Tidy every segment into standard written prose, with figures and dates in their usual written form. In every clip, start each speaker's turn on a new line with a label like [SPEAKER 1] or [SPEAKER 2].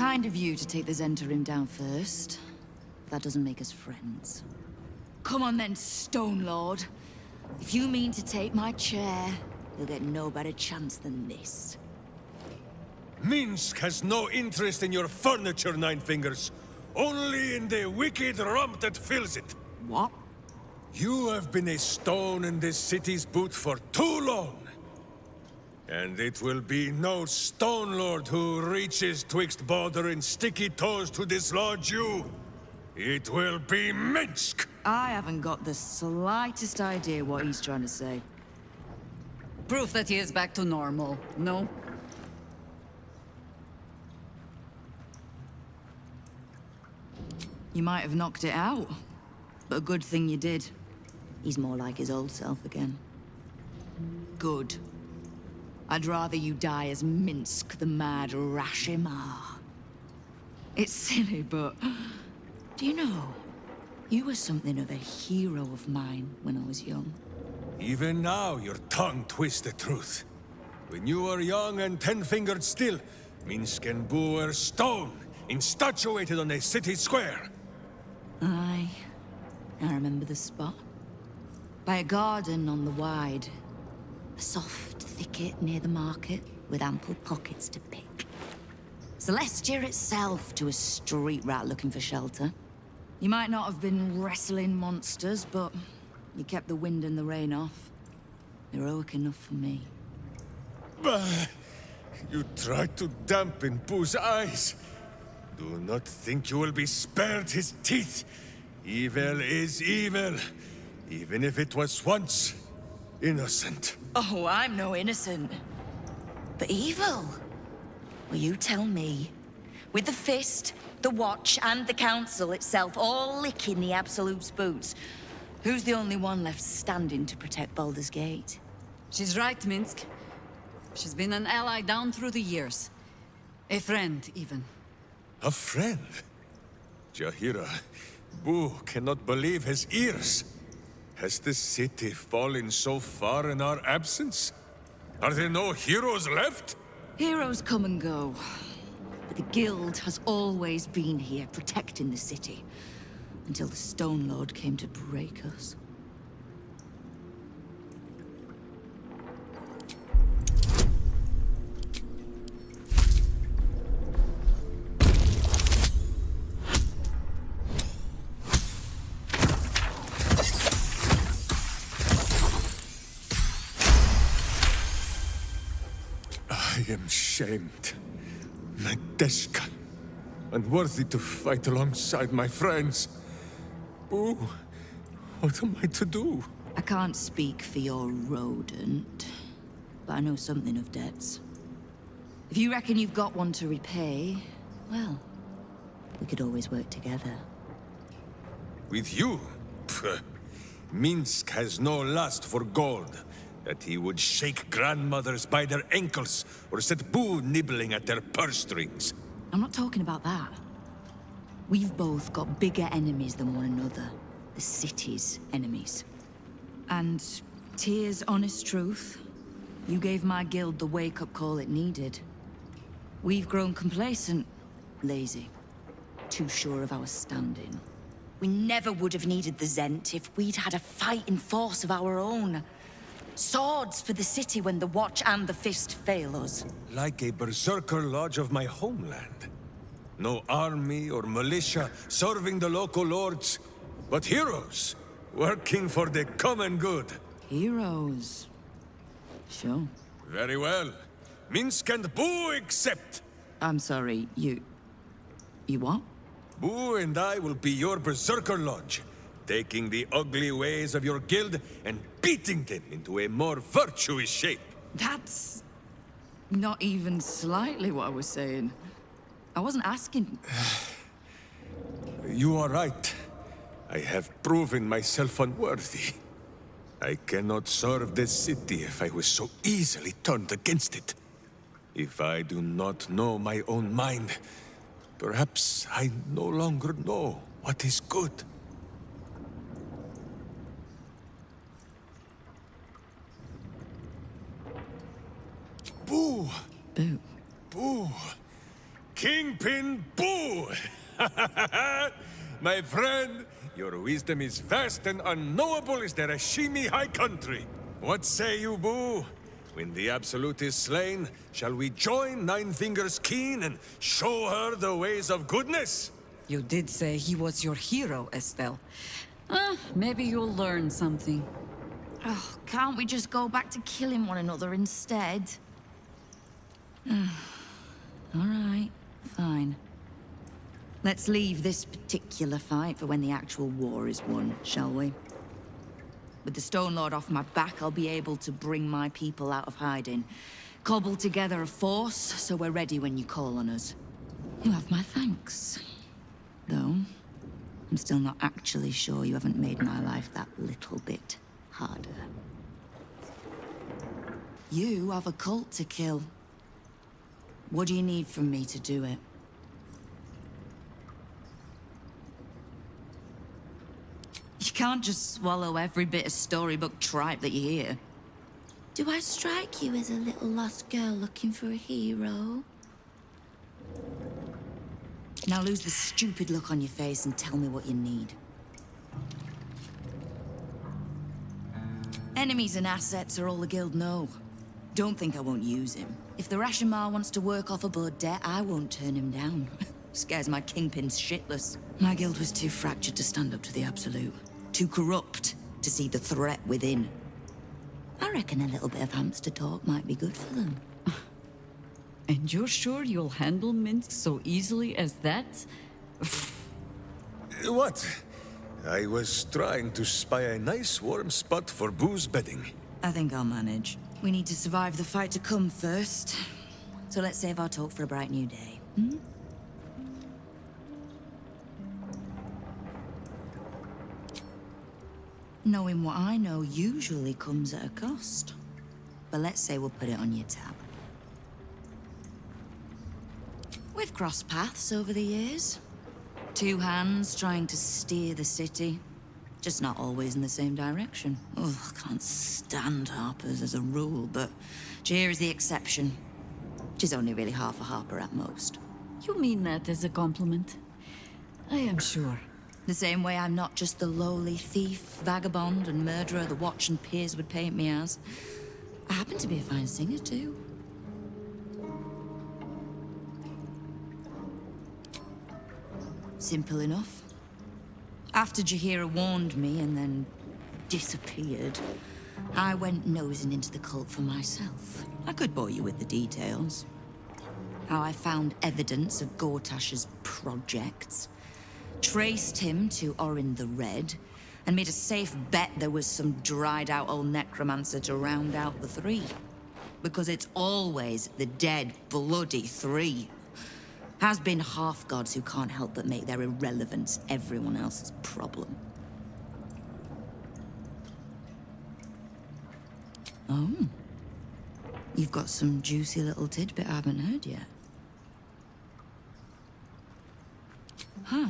[SPEAKER 1] Kind of you to take the Zhentarim down first. That doesn't make us friends. Come on then, Stone Lord. If you mean to take my chair, you'll get no better chance than this.
[SPEAKER 2] Minsc has no interest in your furniture, Nine Fingers. Only in the wicked rump that fills it.
[SPEAKER 1] What?
[SPEAKER 2] You have been a stone in this city's boot for too long. And it will be no Stone Lord who reaches twixt Baldur and sticky toes to dislodge you. It will be Minsc!
[SPEAKER 1] I haven't got the slightest idea what he's trying to say.
[SPEAKER 3] Proof that he is back to normal, no?
[SPEAKER 1] You might have knocked it out, but a good thing you did. He's more like his old self again. Good. I'd rather you die as Minsc, the mad Rashimar. It's silly, but... Do you know, you were something of a hero of mine when I was young.
[SPEAKER 2] Even now, your tongue twists the truth. When you were young and 10-fingered still, Minsc and Boo were stone, instatuated on a city square.
[SPEAKER 1] Aye. I remember the spot. By a garden on the Wide. A soft thicket near the market, with ample pockets to pick. Celestia itself to a street rat looking for shelter. You might not have been wrestling monsters, but you kept the wind and the rain off. Heroic enough for me.
[SPEAKER 2] Bah! You tried to dampen Boo's eyes. Do not think you will be spared his teeth. Evil is evil, even if it was once innocent.
[SPEAKER 1] Oh, I'm no innocent. But evil? Well, you tell me. With the Fist, the Watch, and the Council itself all licking the Absolute's boots, who's the only one left standing to protect Baldur's Gate?
[SPEAKER 3] She's right, Minsc. She's been an ally down through the years. A friend, even.
[SPEAKER 2] A friend? Jaheira, Boo cannot believe his ears. Has the city fallen so far in our absence? Are there no heroes left?
[SPEAKER 1] Heroes come and go. But the Guild has always been here, protecting the city. Until the Stone Lord came to break us.
[SPEAKER 2] I am shamed. Nadeshka. Unworthy to fight alongside my friends. Boo, what am I to do?
[SPEAKER 1] I can't speak for your rodent, but I know something of debts. If you reckon you've got one to repay, well, we could always work together.
[SPEAKER 2] With you? Pfft. Minsc has no lust for gold. That he would shake grandmothers by their ankles, or set Boo nibbling at their purse strings.
[SPEAKER 1] I'm not talking about that. We've both got bigger enemies than one another. The city's enemies. And Tyr's honest truth, you gave my guild the wake-up call it needed. We've grown complacent, lazy, too sure of our standing. We never would have needed the Zhent if we'd had a fighting force of our own. Swords for the city when the Watch and the Fist fail us.
[SPEAKER 2] Like a berserker lodge of my homeland. No army or militia serving the local lords, but heroes working for the common good.
[SPEAKER 1] Heroes. Sure.
[SPEAKER 2] Very well. Minsc and Boo accept.
[SPEAKER 1] I'm sorry, you what?
[SPEAKER 2] Boo and I will be your berserker lodge, taking the ugly ways of your guild and beating them into a more virtuous shape.
[SPEAKER 1] That's not even slightly what I was saying. I wasn't asking.
[SPEAKER 2] You are right. I have proven myself unworthy. I cannot serve this city if I was so easily turned against it. If I do not know my own mind, perhaps I no longer know what is good. Boo!
[SPEAKER 1] Boo.
[SPEAKER 2] Boo! Kingpin Boo! My friend, your wisdom is vast and unknowable as the Rashimi High Country. What say you, Boo? When the Absolute is slain, shall we join Nine Fingers Keene and show her the ways of goodness?
[SPEAKER 3] You did say he was your hero, Estelle. Maybe you'll learn something.
[SPEAKER 1] Oh, can't we just go back to killing one another instead? All right, fine. Let's leave this particular fight for when the actual war is won, shall we? With the Stone Lord off my back, I'll be able to bring my people out of hiding. Cobble together a force, so we're ready when you call on us. You have my thanks. Though, I'm still not actually sure you haven't made my life that little bit harder. You have a cult to kill. What do you need from me to do it? You can't just swallow every bit of storybook tripe that you hear. Do I strike you as a little lost girl looking for a hero? Now lose the stupid look on your face and tell me what you need. Enemies and assets are all the guild know. Don't think I won't use him. If the Rashomar wants to work off a blood debt, I won't turn him down. Scares my kingpins shitless. My guild was too fractured to stand up to the Absolute. Too corrupt to see the threat within. I reckon a little bit of hamster talk might be good for them.
[SPEAKER 3] And you're sure you'll handle Minsc so easily as that?
[SPEAKER 2] What? I was trying to spy a nice warm spot for Boo's bedding.
[SPEAKER 1] I think I'll manage. We need to survive the fight to come first. So let's save our talk for a bright new day. Hmm? Knowing what I know usually comes at a cost. But let's say we'll put it on your tab. We've crossed paths over the years. Two hands trying to steer the city. Just not always in the same direction. Oh, I can't stand Harpers as a rule, but Jaheira's the exception. She's only really half a Harper at most.
[SPEAKER 3] You mean that as a compliment? I am sure.
[SPEAKER 1] The same way I'm not just the lowly thief, vagabond, and murderer the Watch and peers would paint me as. I happen to be a fine singer, too. Simple enough. After Jaheira warned me and then disappeared, I went nosing into the cult for myself. I could bore you with the details. How I found evidence of Gortash's projects, traced him to Orin the Red, and made a safe bet there was some dried-out old necromancer to round out the three. Because it's always the dead, bloody three. Has been half-gods who can't help but make their irrelevance everyone else's problem. Oh. You've got some juicy little tidbit I haven't heard yet. Huh.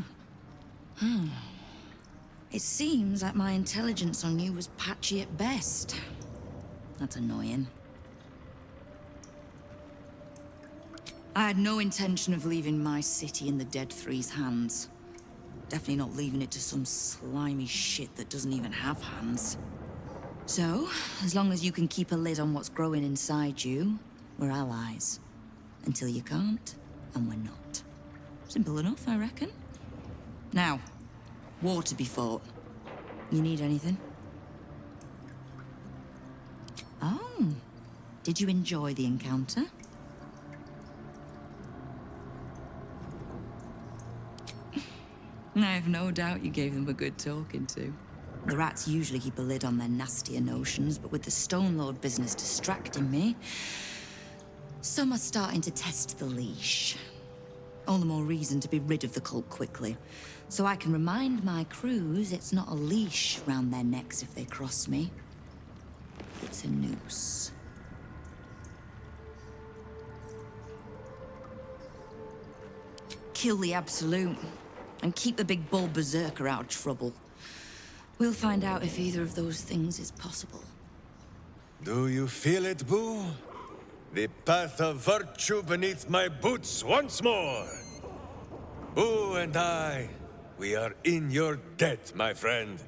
[SPEAKER 1] It seems like my intelligence on you was patchy at best. That's annoying. I had no intention of leaving my city in the Dead Three's hands. Definitely not leaving it to some slimy shit that doesn't even have hands. So, as long as you can keep a lid on what's growing inside you, we're allies. Until you can't, and we're not. Simple enough, I reckon. Now, war to be fought. You need anything? Oh, did you enjoy the encounter? I have no doubt you gave them a good talking to. The rats usually keep a lid on their nastier notions, but with the Stone Lord business distracting me, some are starting to test the leash. All the more reason to be rid of the cult quickly, so I can remind my crews it's not a leash round their necks if they cross me. It's a noose. Kill the Absolute. And keep the big bull berserker out of trouble. We'll find out if either of those things is possible.
[SPEAKER 2] Do you feel it, Boo? The path of virtue beneath my boots once more. Boo and I, we are in your debt, my friend.